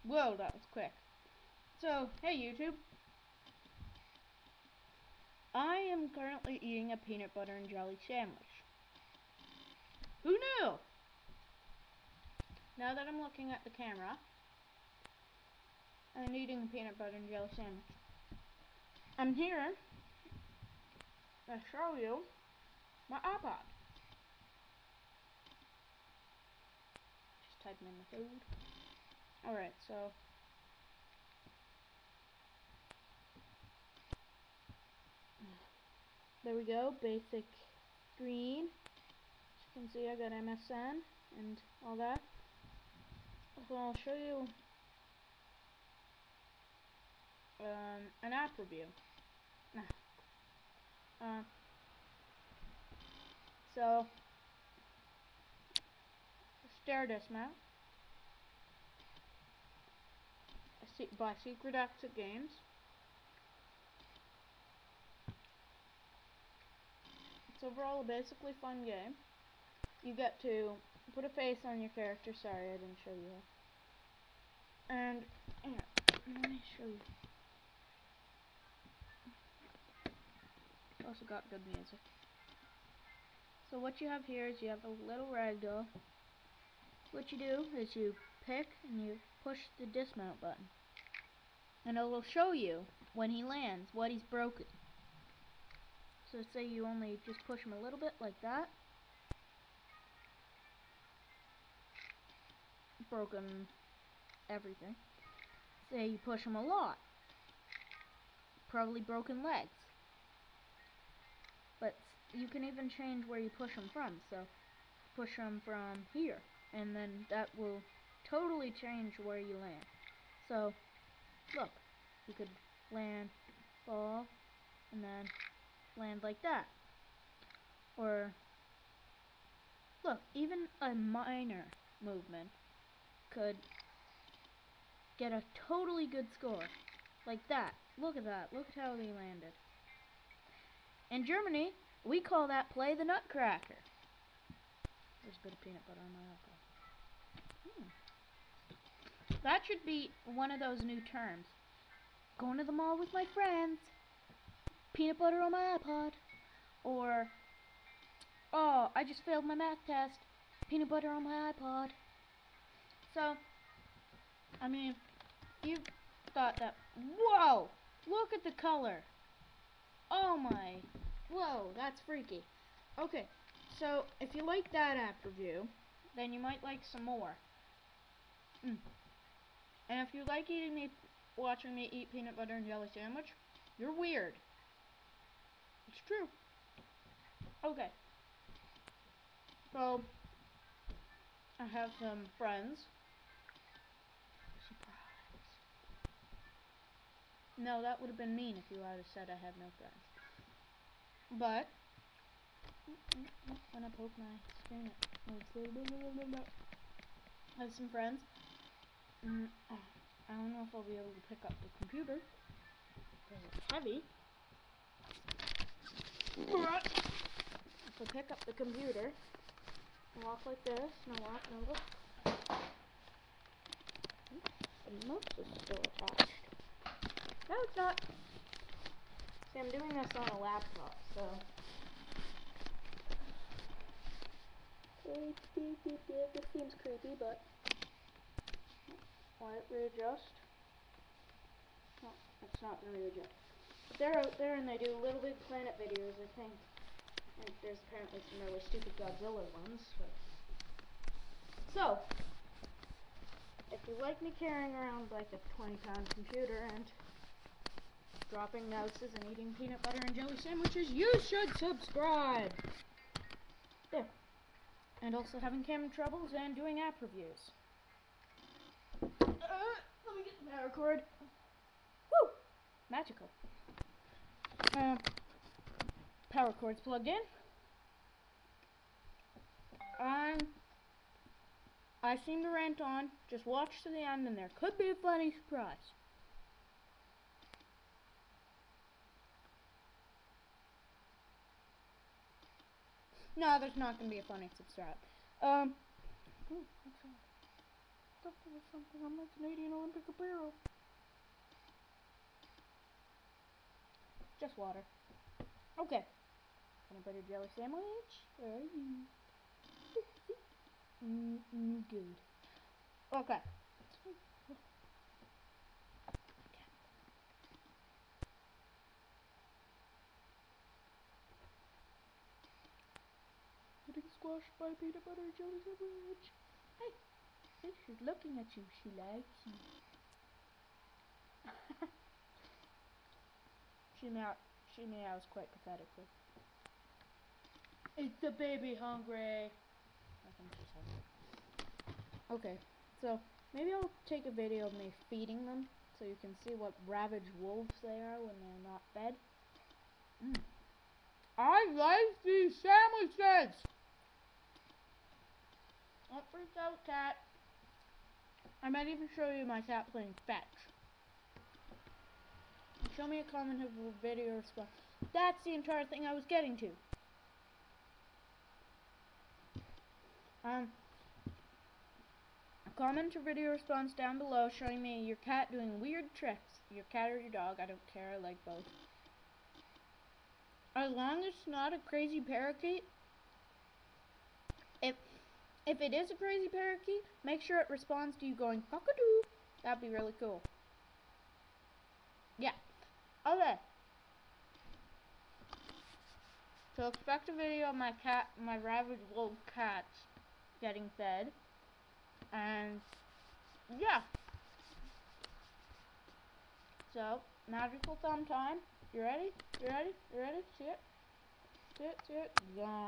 Whoa, that was quick. So, hey YouTube. I am currently eating a peanut butter and jelly sandwich. Who knew? Now that I'm looking at the camera, I'm eating a peanut butter and jelly sandwich. I'm here to show you my iPod. Just typing in the food. Alright, so there we go, basic screen. As you can see, I got MSN and all that. So I'll show you an app review. So stare dismount by Secret Exit Games. It's overall a basically fun game. You get to put a face on your character. Sorry, I didn't show you that. And here, let me show you. It's also got good music. So what you have here is you have a little ragdoll. What you do is you pick and you push the dismount button. And it will show you when he lands what he's broken. So say you only just push him a little bit like that. Broken everything. Say you push him a lot. Probably broken legs. But you can even change where you push him from. So push him from here. And then that will totally change where you land. So look, you could land, fall, and then land like that. Or look, even a minor movement could get a totally good score. Like that. Look at that. Look at how he landed. In Germany, we call that play the nutcracker. There's a bit of peanut butter on my apple. That should be one of those new terms. Going to the mall with my friends. Peanut butter on my iPod. Or, oh, I just failed my math test. Peanut butter on my iPod. So, I mean, you thought that, whoa, look at the color. Oh my, whoa, that's freaky. Okay, so if you like that app review, then you might like some more. And if you like watching me eat peanut butter and jelly sandwich, you're weird. It's true. Okay. So, I have some friends. Surprise. No, that would have been mean if you had said I had no friends. But, when I poke my screen, I have some friends. I don't know if I'll be able to pick up the computer because it's heavy. So pick up the computer, walk like this, no walk, no look. The mouse is still attached. No, it's not. See, I'm doing this on a laptop, so. This seems creepy, but. Will it readjust? No, it's not going to readjust. But they're out there and they do Little Big Planet videos, I think. And there's apparently some really stupid Godzilla ones. So, if you like me carrying around like a 20-pound computer and dropping mouses and eating peanut butter and jelly sandwiches, you should subscribe! There. And also having camera troubles and doing app reviews. Let me get the power cord. Woo! Magical. Power cord's plugged in. I seem to rant on. Just watch to the end and there could be a funny surprise. No, there's not going to be a funny subscribe. Ooh, what's that? something or something. I'm like Canadian Olympic apparel. Just water. Okay. Peanut butter jelly sandwich. Where are you? Good. Okay. Getting squashed by peanut butter jelly sandwich. Hey, see, she's looking at you. She likes you. She meows quite pathetically. It's the baby hungry. I think she's hungry. Okay, so maybe I'll take a video of me feeding them so you can see what ravaged wolves they are when they're not fed. I like these sandwiches! Don't freak out, cat. I might even show you my cat playing fetch. Show me a comment of a video response. That's the entire thing I was getting to. Comment or video response down below showing me your cat doing weird tricks. Your cat or your dog, I don't care, I like both. As long as it's not a crazy parakeet. If it is a crazy parakeet, make sure it responds to you going cockadoo. That'd be really cool. Yeah. Okay. So expect a video of my ravaged wolf cats getting fed. And yeah. So, magical thumb time. You ready? You ready? You ready? See it? See it? See it? Gone.